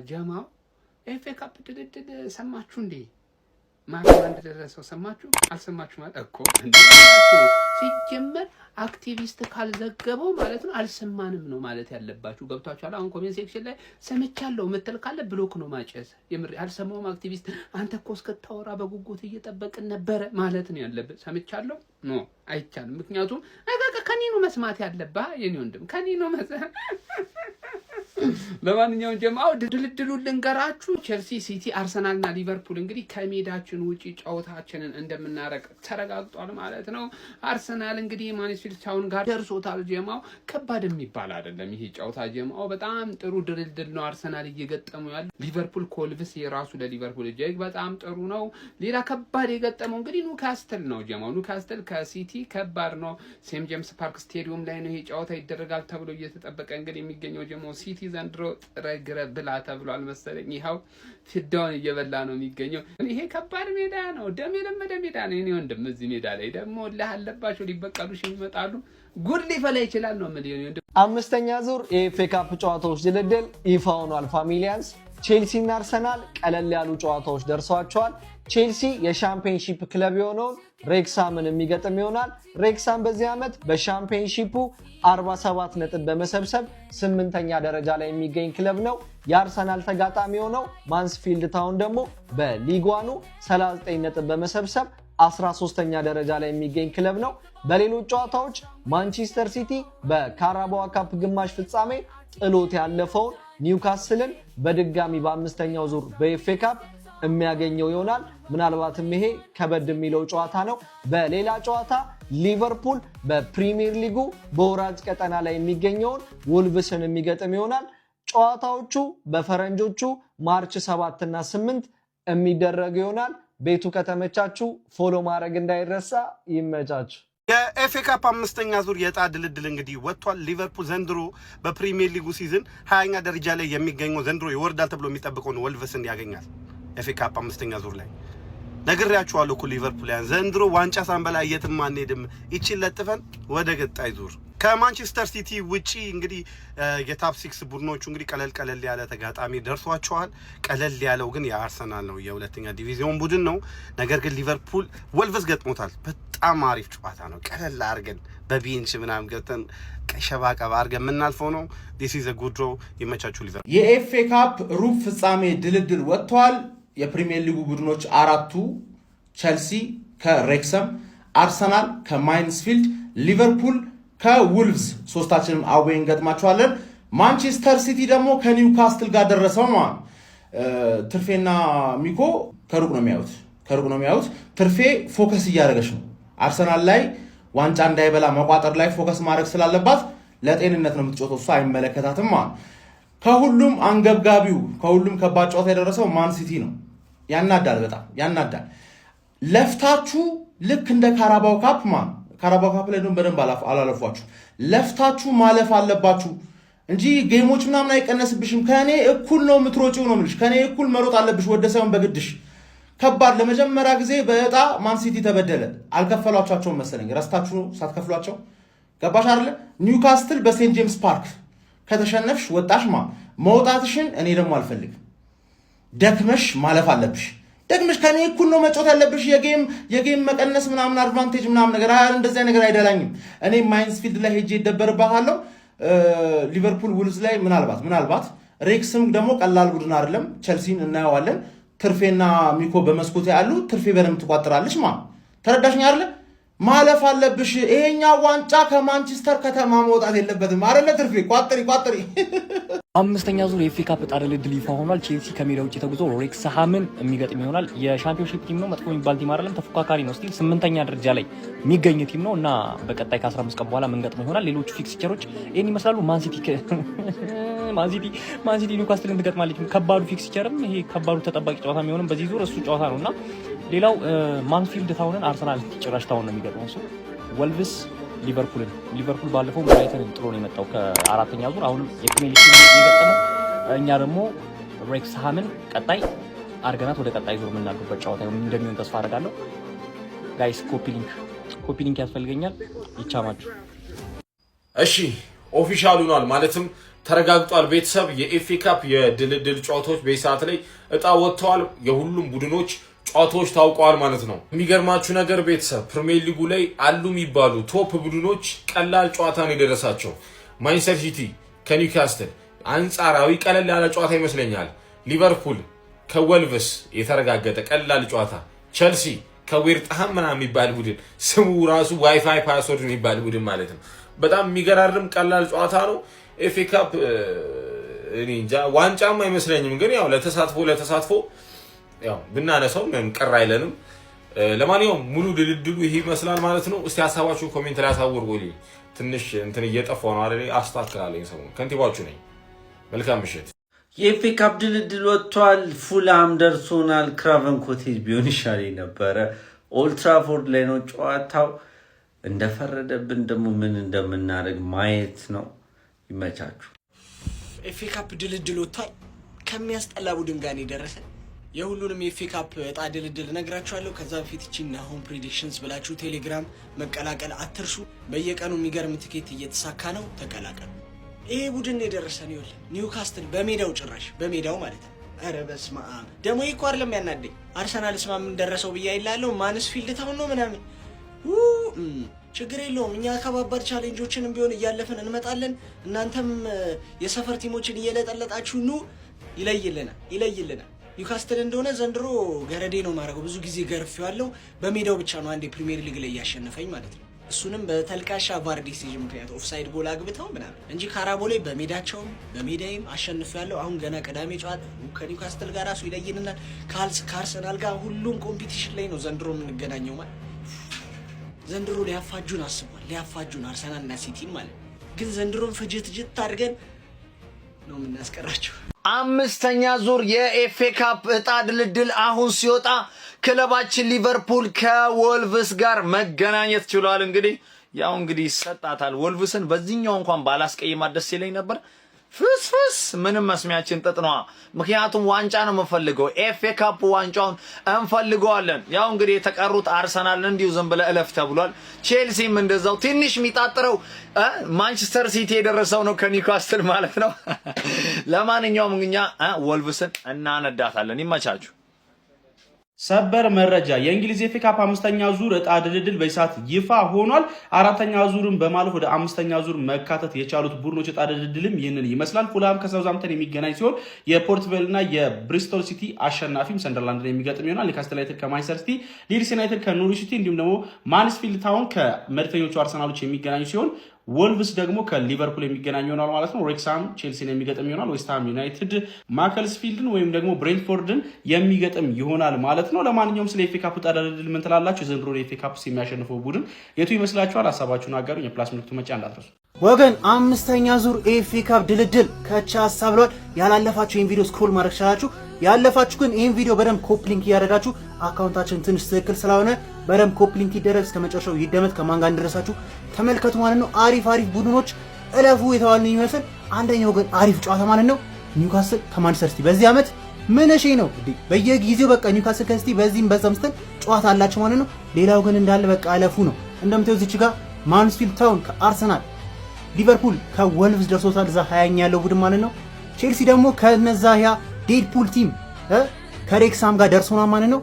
ጀማው ኤፍ ኤ ካፕ ድልድል ሰማችሁ እንዴ? ማን እንደደረሰው ሰማችሁ? አልሰማችሁ ማለት እኮ እንደዚህ ሲጀመር አክቲቪስት ካልዘገበው ማለት ነው አልሰማንም ነው ማለት ያለባችሁ። ገብቷችኋል? አሁን ኮሜንት ሴክሽን ላይ ሰምቻለሁ ምትል ካለ ብሎክ ነው ማጨስ። የምር አልሰማውም አክቲቪስት አንተ እኮ እስከታወራ በጉጉት እየጠበቅን ነበረ ማለት ነው ያለበት። ሰምቻለሁ ኖ አይቻልም። ምክንያቱም ከኔ ነው መስማት ያለባ የኔ ወንድም ከኔ ነው ለማንኛውም ጀማው ድልድሉን ልንገራችሁ። ቸልሲ፣ ሲቲ፣ አርሰናልና ሊቨርፑል እንግዲህ ከሜዳችን ውጪ ጨዋታችንን እንደምናረቅ ተረጋግጧል ማለት ነው። አርሰናል እንግዲህ ማንቸስተር ታውን ጋር ደርሶታል ጀማው። ከባድ የሚባል አይደለም ይሄ ጨዋታ ጀማው። በጣም ጥሩ ድልድል ነው አርሰናል እየገጠሙ ያለ። ሊቨርፑል ኮልቭስ የራሱ ለሊቨርፑል እጅግ በጣም ጥሩ ነው። ሌላ ከባድ የገጠመው እንግዲህ ኒውካስትል ነው ጀማው። ኒውካስትል ከሲቲ ከባድ ነው። ሴንት ጄምስ ፓርክ ስቴዲየም ላይ ነው ይሄ ጨዋታ ይደረጋል ተብሎ እየተጠበቀ እንግዲህ የሚገኘው ጀማው። ሲቲ ዘንድሮ ጥረግረ ብላ ተብሏል መሰለኝ። ይሄው ፍዳውን እየበላ ነው የሚገኘው። ይሄ ከባድ ሜዳ ነው፣ ደም የለመደ ሜዳ ነው። እኔ ወንድም እዚህ ሜዳ ላይ ደግሞ ለሐለባቸው ሊበቀሉሽ ይመጣሉ፣ ጉድ ሊፈላ ይችላል ነው ምን ይሄ። አምስተኛ ዙር የኤፍኤ ካፕ ጨዋታዎች ድልድል ይፋ ሆኗል። ፋሚሊያንስ ቼልሲ እና አርሰናል ቀለል ያሉ ጨዋታዎች ደርሰዋቸዋል። ቼልሲ የሻምፒዮንሺፕ ክለብ የሆነውን ሬክሳምን የሚገጥም ይሆናል። ሬክሳም በዚህ ዓመት በሻምፒዮንሺፑ 47 ነጥብ በመሰብሰብ 8ኛ ደረጃ ላይ የሚገኝ ክለብ ነው። የአርሰናል ተጋጣሚ የሆነው ማንስፊልድ ታውን ደግሞ በሊጓኑ 39 ነጥብ በመሰብሰብ 13ኛ ደረጃ ላይ የሚገኝ ክለብ ነው። በሌሎች ጨዋታዎች ማንቸስተር ሲቲ በካራባኦ ካፕ ግማሽ ፍጻሜ ጥሎት ያለፈውን ኒውካስልን በድጋሚ በአምስተኛው ዙር በኤፍኤ ካፕ የሚያገኘው ይሆናል። ምናልባትም ይሄ ከበድ የሚለው ጨዋታ ነው። በሌላ ጨዋታ ሊቨርፑል በፕሪሚየር ሊጉ በወራጅ ቀጠና ላይ የሚገኘውን ውልቭስን የሚገጥም ይሆናል። ጨዋታዎቹ በፈረንጆቹ ማርች 7 እና 8 የሚደረግ ይሆናል። ቤቱ ከተመቻችሁ ፎሎ ማድረግ እንዳይረሳ። ይመቻችሁ። የኤፍኤ ካፕ አምስተኛ ዙር የዕጣ ድልድል እንግዲህ ወጥቷል። ሊቨርፑል ዘንድሮ በፕሪሚየር ሊጉ ሲዝን 20ኛ ደረጃ ላይ የሚገኘው ዘንድሮ ይወርዳል ተብሎ የሚጠብቀውን ወልቭስን ያገኛል። ኤፍኤ ካፕ አምስተኛ ዙር ላይ ነግሬያችኋለሁ እኮ ሊቨርፑልያን ዘንድሮ ዋንጫ ሳንበላ የትም አንሄድም። ይቺን ለጥፈን ወደ ቀጣይ ዙር ከማንቸስተር ሲቲ ውጪ እንግዲህ የታፕ 6 ቡድኖቹ እንግዲህ ቀለል ያለ ተጋጣሚ ደርሷቸዋል። ቀለል ያለው ግን የአርሰናል ነው፣ የሁለተኛ ዲቪዚዮን ቡድን ነው። ነገር ግን ሊቨርፑል ወልቭስ ገጥሞታል። በጣም አሪፍ ጨዋታ ነው። ቀለል አድርገን በቤንች ምናምን ገብተን ቀሸባቀባ አድርገን የምናልፈው ነው። ዲስ ኢዝ አ ጉድ ድሮ። ይመቻችሁ ሊቨርፑል። የኤፍኤ ካፕ ሩብ ፍጻሜ ድልድል ወጥቷል። የፕሪሚየር ሊጉ ቡድኖች አራቱ ቸልሲ ከሬክሰም፣ አርሰናል ከማይንስፊልድ፣ ሊቨርፑል ከውልቭስ ሶስታችንም አዌይ እንገጥማቸዋለን። ማንቸስተር ሲቲ ደግሞ ከኒውካስትል ጋር ደረሰው ማለት ትርፌና ሚኮ ከሩቅ ነው የሚያዩት። ትርፌ ፎከስ እያደረገች ነው አርሰናል ላይ ዋንጫ እንዳይበላ መቋጠር ላይ ፎከስ ማድረግ ስላለባት ለጤንነት ነው የምትጮተው፣ እሷ አይመለከታትም ማለት። ከሁሉም አንገብጋቢው ከሁሉም ከባድ ጨዋታ የደረሰው ማን ሲቲ ነው። ያናዳል፣ በጣም ያናዳል። ለፍታችሁ ልክ እንደ ካራባኦ ካፕ ካራባኦ ካፕ ላይ ደግሞ በደንብ አላለፏችሁ። ለፍታችሁ ማለፍ አለባችሁ እንጂ ጌሞች ምናምን አይቀነስብሽም። ከኔ እኩል ነው የምትሮጪው ነው የምልሽ። ከኔ እኩል መሮጥ አለብሽ ወደ ሳይሆን በግድሽ። ከባድ ለመጀመሪያ ጊዜ በዕጣ ማን ሲቲ ተበደለ። አልከፈሏቸውም መሰለኝ፣ ረስታችሁ ሳትከፍሏቸው ገባሽ አይደለ? ኒውካስትል በሴንት ጄምስ ፓርክ ከተሸነፍሽ ወጣሽ መውጣትሽን እኔ ደግሞ አልፈልግም። ደክመሽ ማለፍ አለብሽ። ደግመሽ ከኔ እኩል ነው መጫወት ያለብሽ። የጌም መቀነስ ምናምን አድቫንቴጅ ምናምን ነገር እንደዛ ነገር አይደላኝም። እኔ ማይንስፊልድ ላይ ሄጄ ይደበርባታለሁ። ሊቨርፑል ውልዝ ላይ ምናልባት ሬክስም ደግሞ ቀላል ቡድን አይደለም። ቸልሲን እናየዋለን። ትርፌና ሚኮ በመስኮት ያሉ ትርፌ በደንብ ትቋጥራለች ተረዳሽኝ አይደለ? ማለፍ አለብሽ። ይሄኛ ዋንጫ ከማንቸስተር ከተማ መውጣት የለበትም አይደለ? ትርፌ ቋጥሪ። አምስተኛ ዙር የኤፍኤ ካፕ ዕጣ ድልድል ይፋ ሆኗል። ቼልሲ ከሜዳ ውጭ ተጉዞ ሬክስሃምን የሚገጥም ይሆናል። የሻምፒዮንሺፕ ቲም ነው፣ መጥፎ የሚባል ቲም አይደለም፣ ተፎካካሪ ነው። ስቲል 8ኛ ደረጃ ላይ የሚገኝ ቲም ነው እና በቀጣይ ከ15 ቀን በኋላ የምንገጥመው ይሆናል። ሌሎቹ ፊክስቸሮች ይህን ይመስላሉ። ማንሲቲ ኒውካስትልን ትገጥማለች። ከባዱ ፊክስቸርም ይሄ ከባዱ ተጠባቂ ጨዋታ የሚሆንም በዚህ ዙር እሱ ጨዋታ ነው እና ሌላው ማንፊልድ ታውንን አርሰናል ጭራሽ ታውን ነው የሚገጥመው። እሱ ወልቭስ ሊቨርፑል ባለፈው ብራይተንን ጥሎ ነው የመጣው ከአራተኛ ዙር። አሁንም የፕሪሚየር ሊግ የገጠመው እኛ ደግሞ ሬክስሃምን ቀጣይ አርገናት ወደ ቀጣይ ዙር የምናልፉበት ጨዋታ እንደሚሆን ተስፋ አደርጋለሁ። ጋይስ ኮፒ ሊንክ ያስፈልገኛል። ይቻማችሁ። እሺ ኦፊሻል ሆኗል። ማለትም ተረጋግጧል። ቤተሰብ የኤፍኤ ካፕ የድልድል ጨዋታዎች በሰዓት ላይ እጣ ወጥተዋል። የሁሉም ቡድኖች ጨዋታዎች ታውቀዋል ማለት ነው። የሚገርማችሁ ነገር ቤተሰብ ፕሪሚየር ሊጉ ላይ አሉ የሚባሉ ቶፕ ቡድኖች ቀላል ጨዋታ ነው የደረሳቸው። ማንቸስተር ሲቲ ከኒውካስትል አንጻራዊ ቀለል ያለ ጨዋታ ይመስለኛል። ሊቨርፑል ከወልቭስ የተረጋገጠ ቀላል ጨዋታ፣ ቸልሲ ከዌርጣም ምናምን የሚባል ቡድን ስሙ ራሱ ዋይፋይ ፓስወርድ የሚባል ቡድን ማለት ነው። በጣም የሚገራርም ቀላል ጨዋታ ነው። ኤፍኤ ካፕ እኔ እንጃ ዋንጫም አይመስለኝም፣ ግን ያው ለተሳትፎ ያው ብናነሳው ምንም ቀር አይለንም። ለማንኛውም ሙሉ ድልድሉ ይሄ ይመስላል ማለት ነው። እስቲ ሀሳባችሁን ኮሜንት ላይ አሳውሩልኝ። ትንሽ እንትን እየጠፋው ነው አይደል? አስተካክላለኝ። ሰው ከንቲባችሁ ነኝ። መልካም ምሽት። የኤፍኤ ካፕ ድልድል ወጥቷል። ፉልሃም ደርሶናል። ክራቨን ኮቴጅ ቢሆን ይሻለኝ ነበረ። ኦልድ ትራፎርድ ላይ ነው ጨዋታው። እንደፈረደብን ደግሞ ምን እንደምናደርግ ማየት ነው። ይመቻችሁ። ኤፍኤ ካፕ ድልድል ወጥቷል። ከሚያስጠላ ቡድን ጋር ነው የደረሰን። የሁሉንም የኤፍኤ ካፕ እጣ ድልድል እነግራችኋለሁ። ከዛ በፊት እቺና ሆም ፕሬዲክሽንስ ብላችሁ ቴሌግራም መቀላቀል አትርሱ። በየቀኑ የሚገርም ትኬት እየተሳካ ነው፣ ተቀላቀሉ። ይሄ ቡድን የደረሰን ይኸውልህ፣ ኒውካስትል በሜዳው ጭራሽ በሜዳው ማለት ነው። ኧረ በስመ አብ! ደግሞ ይሄ እኮ አይደለም ያናደኝ። አርሰናል ስማ ምን ደረሰው ብዬ አይላለሁ። ማንስፊልድ ታውን ነው ምናምን ችግር የለውም። እኛ ከባባድ ቻሌንጆችንም ቢሆን እያለፍን እንመጣለን። እናንተም የሰፈር ቲሞችን እየለጠለጣችሁ ኑ። ይለይልናል። ኒውካስትል እንደሆነ ዘንድሮ ገረዴ ነው ማድረገው። ብዙ ጊዜ ገርፌዋለሁ። በሜዳው ብቻ ነው አንዴ ፕሪሚየር ሊግ ላይ እያሸነፈኝ ማለት ነው። እሱንም በተልካሻ ቫር ዲሲዥን ምክንያት ኦፍሳይድ ጎል አግብተው ምናምን እንጂ ካራቦ ላይ በሜዳቸውም በሜዳይም አሸንፌያለሁ። አሁን ገና ቅዳሜ ጨዋታ ከኒውካስትል ጋር ራሱ ይለይልናል። ከአርሰናል ጋር ሁሉም ኮምፒቲሽን ላይ ነው ዘንድሮ የምንገናኘው ማለት ዘንድሮ ሊያፋጁን አስቧል። ሊያፋጁን አርሰናልና ሲቲን ማለት ግን ዘንድሮን ፍጅት አድርገን ነው የምናስቀራቸው። አምስተኛ ዙር የኤፍኤ ካፕ እጣ ድልድል አሁን ሲወጣ ክለባችን ሊቨርፑል ከወልቭስ ጋር መገናኘት ችሏል። እንግዲህ ይሰጣታል። ወልቭስን በዚህኛው እንኳን ባላስቀይማት ደስ ይለኝ ነበር። ፍስፍስ ምንም መስሚያችን ጥጥ ነው። ምክንያቱም ዋንጫ ነው የምንፈልገው። ኤፍኤ ካፕ ዋንጫውን እንፈልገዋለን። የተቀሩት አርሰናል እንዲሁ ዝም ብለህ እለፍ ተብሏል። ቼልሲም እንደዛው ትንሽ የሚጣጥረው ማንቸስተር ሲቲ የደረሰው ነው ከኒውካስትል ማለት ነው። ለማንኛውም እኛ ወልቭስን እናነዳታለን። ይመቻችሁ። ሰበር መረጃ የእንግሊዝ ኤፍኤ ካፕ አምስተኛ ዙር እጣ ድልድል በሰዓት ይፋ ሆኗል። አራተኛ ዙርን በማለፍ ወደ አምስተኛ ዙር መካተት የቻሉት ቡድኖች እጣ ድልድልም ይህንን ይመስላል። ፉልሃም ከሳውዛምፕተን የሚገናኝ ሲሆን የፖርት ቬል እና የብሪስቶል ሲቲ አሸናፊም ሰንደርላንድን የሚገጥም ይሆናል። ኒውካስትል ዩናይትድ ከማንቸስተር ሲቲ፣ ሊድስ ዩናይትድ ከኖርዊች ሲቲ እንዲሁም ደግሞ ማንስፊልድ ታውን ከመድፈኞቹ አርሰናሎች የሚገናኙ ሲሆን ወልቭስ ደግሞ ከሊቨርፑል የሚገናኝ ይሆናል ማለት ነው። ሬክሳም ቼልሲን የሚገጥም ይሆናል። ዌስትሃም ዩናይትድ ማከልስፊልድን ወይም ደግሞ ብሬንትፎርድን የሚገጥም ይሆናል ማለት ነው። ለማንኛውም ስለ ኤፍኤ ካፕ እጣ ድልድል ምን ትላላችሁ? የዘንድሮ ኤፍኤ ካፕ የሚያሸንፈው ቡድን የቱ ይመስላችኋል? ሀሳባችሁን አጋሩኝ። የፕላስ ምልክቱ መጫ እንዳትረሱ ወገን። አምስተኛ ዙር ኤፍኤ ካፕ ድልድል ከቻ ሀሳብ ብሏል። ያላለፋችሁ ይህን ቪዲዮ ስክሮል ማድረግ ቻላችሁ። ያለፋችሁ ግን ይህን ቪዲዮ በደንብ ኮፒ ሊንክ እያደረጋችሁ አካውንታችን ትንሽ ትክክል ስለሆነ በደንብ ኮፒ ሊንክ ይደረግ፣ እስከ መጨረሻው ይደመጥ፣ ከማን ጋር እንደደረሳችሁ ተመልከቱ ማለት ነው። አሪፍ ቡድኖች እለፉ የተባልን ይመስል አንደኛው ግን አሪፍ ጨዋታ ማለት ነው ኒውካስትል ከማንቸስተር ሲቲ። በዚህ ዓመት ምን እሺ ነው በየጊዜው በቃ ኒውካስትል ከሲቲ በዚህም በዛም ስትል ጨዋታ አላቸው ማለት ነው። ሌላው ግን እንዳለ በቃ እለፉ ነው። እንደምታዩት እዚህ ጋር ማንስፊልድ ታውን ከአርሰናል፣ ሊቨርፑል ከወልቭስ ደርሶታል። እዛ 20ኛ ያለው ቡድን ማለት ነው። ቼልሲ ደግሞ ከነዛ ያ ዴድፑል ቲም ከሬክሳም ጋር ደርሶናል ማለት ነው።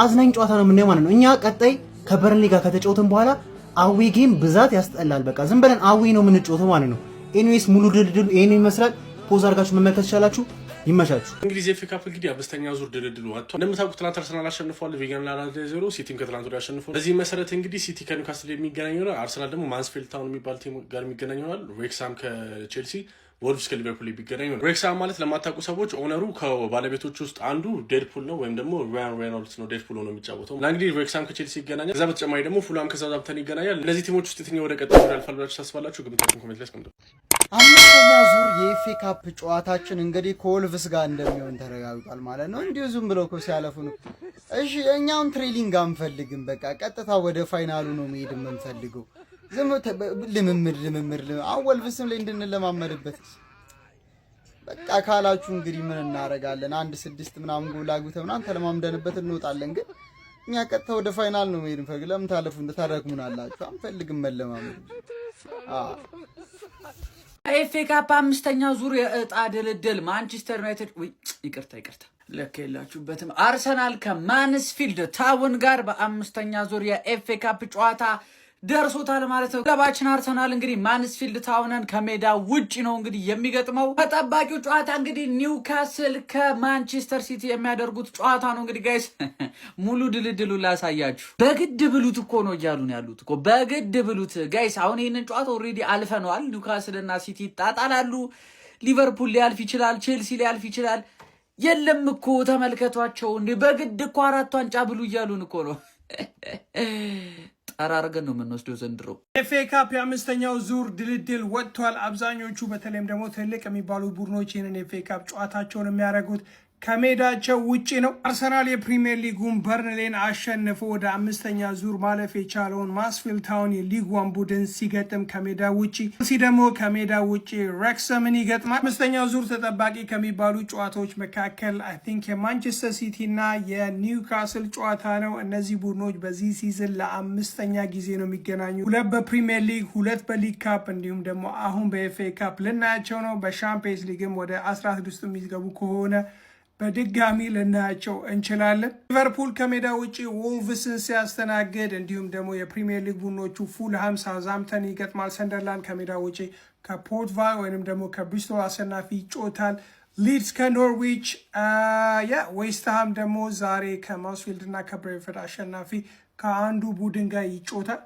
አዝናኝ ጨዋታ ነው የምናየው ማለት ነው። እኛ ቀጣይ ከበርንሊ ጋር ከተጫወትን በኋላ አዌ ጌም ብዛት ያስጠላል። በቃ ዝም ብለን አዌ ነው የምንጫወተው ማለት ነው። ኤኒዌይስ ሙሉ ድልድሉ ይሄን ይመስላል። ፖዝ አድርጋችሁ መመልከት ትችላላችሁ። ይመቻችሁ። እንግሊዝ ኤፍኤ ካፕ አምስተኛ ዙር ድልድሉ ወጥቷል። እንደምታውቁት ትናንት አርሰናል አሸንፏል። ቪጋን 4-0፣ ሲቲም ከትናንት ወዲያ አሸንፏል። በዚህ መሰረት ሲቲ ከኒውካስትል የሚገናኝ ይሆናል። አርሰናል ደግሞ ማንስፊልድ ታውን የሚባል ቲም ጋር የሚገናኝ ይሆናል። ሬክሳም ከቼልሲ፣ ወልቭስ ከሊቨርፑል የሚገናኝ ነው። ሬክሳም ማለት ለማታውቁ ሰዎች ኦነሩ ከባለቤቶች ውስጥ አንዱ ዴድፑል ነው ወይም ደግሞ ራያን ሬኖልድስ ነው። ዴድፑል ነው የሚጫወተው። እንግዲህ ሬክሳም ከቼልሲ ይገናኛል። ከዛ በተጨማሪ ደግሞ ፉልሃም ከሳውዛምፕተን ይገናኛል። እነዚህ ቲሞች ውስጥ የትኛው ወደ ቀጣዩ ያልፋል ብላችሁ ታስባላችሁ? ግምታችሁን ኮሜንት ላይ አስቀምጡ። አምስተኛ ዙር የኤፍኤ ካፕ ጨዋታችን እንግዲህ ከወልቭስ ጋር እንደሚሆን ተረጋግጧል ማለት ነው። እንዲሁ ዝም ብለው እኮ ሲያለፉ ነው። እሺ እኛውን ትሬሊንግ አንፈልግም። በቃ ቀጥታ ወደ ፋይናሉ ነው መሄድ የምንፈልገው። ዝም ልምምድ አሁን ወልቭስም ላይ እንድንለማመድበት በቃ ካላችሁ እንግዲህ ምን እናደርጋለን? 1-6 ምናምን ጎል አግብተን ምናምን ተለማምደንበት እንወጣለን። ግን እኛ ቀጥታ ወደ ፋይናል ነው መሄድ እንፈልግ። ለምን ታለፉ ታደርጉናላችሁ? አንፈልግም መለማመድ። ኤፍኤ ካፕ አምስተኛ ዙር የዕጣ ድልድል ማንቸስተር ዩናይትድ ይቅርታ ልክ የላችሁበትም። አርሰናል ከማንስፊልድ ታውን ጋር በአምስተኛ ዙር የኤፍኤ ካፕ ጨዋታ ደርሶታል ማለት ነው። ክለባችን አርሰናል እንግዲህ ማንስፊልድ ታውንን ከሜዳ ውጪ ነው እንግዲህ የሚገጥመው። ተጠባቂው ጨዋታ እንግዲህ ኒውካስል ከማንቸስተር ሲቲ የሚያደርጉት ጨዋታ ነው። እንግዲህ ጋይስ ሙሉ ድልድሉ ላሳያችሁ። በግድ ብሉት እኮ ነው እያሉን ያሉት እኮ በግድ ብሉት ጋይስ። አሁን ይህንን ጨዋታ ኦልሬዲ አልፈነዋል። ኒውካስል እና ሲቲ ይጣጣላሉ። ሊቨርፑል ሊያልፍ ይችላል፣ ቼልሲ ሊያልፍ ይችላል። የለም እኮ ተመልከቷቸው እንዴ! በግድ እኮ 4 ዋንጫ ብሉ እያሉን እኮ ነው። ጠራርገን ነው የምንወስደው ዘንድሮ። ኤፍኤ ካፕ የአምስተኛው ዙር ድልድል ወጥቷል። አብዛኞቹ በተለይም ደግሞ ትልቅ የሚባሉ ቡድኖች ይህንን ኤፍኤ ካፕ ጨዋታቸውን የሚያደርጉት ከሜዳቸው ውጪ ነው። አርሰናል የፕሪሚየር ሊጉን በርንሌን አሸንፎ ወደ አምስተኛ ዙር ማለፍ የቻለውን ማስፊልድ ታውን የሊግ ዋን ቡድን ሲገጥም ከሜዳ ውጪ ደግሞ ከሜዳ ውጪ ሬክሰምን ይገጥማል። አምስተኛው ዙር ተጠባቂ ከሚባሉ ጨዋታዎች መካከል አይ ቲንክ የማንቸስተር ሲቲ እና የኒውካስል ጨዋታ ነው። እነዚህ ቡድኖች በዚህ ሲዝን ለአምስተኛ ጊዜ ነው የሚገናኙ። 2 በፕሪሚየር ሊግ፣ 2 በሊግ ካፕ እንዲሁም ደግሞ አሁን በኤፍኤ ካፕ ልናያቸው ነው። በሻምፒየንስ ሊግም ወደ 16 የሚገቡ ከሆነ በድጋሚ ልናያቸው እንችላለን። ሊቨርፑል ከሜዳ ውጪ ወልቭስን ሲያስተናግድ እንዲሁም ደግሞ የፕሪሚየር ሊግ ቡድኖቹ ፉልሃም ሳውዝሃምፕተን ይገጥማል። ሰንደርላንድ ከሜዳ ውጪ ከፖርትቫል ወይንም ደግሞ ከብሪስቶል አሸናፊ ይጮታል። ሊድስ ከኖርዊች፣ ዌስትሃም ደግሞ ዛሬ ከማስፊልድ እና ከብሬንፈርድ አሸናፊ ከአንዱ ቡድን ጋር ይጮታል።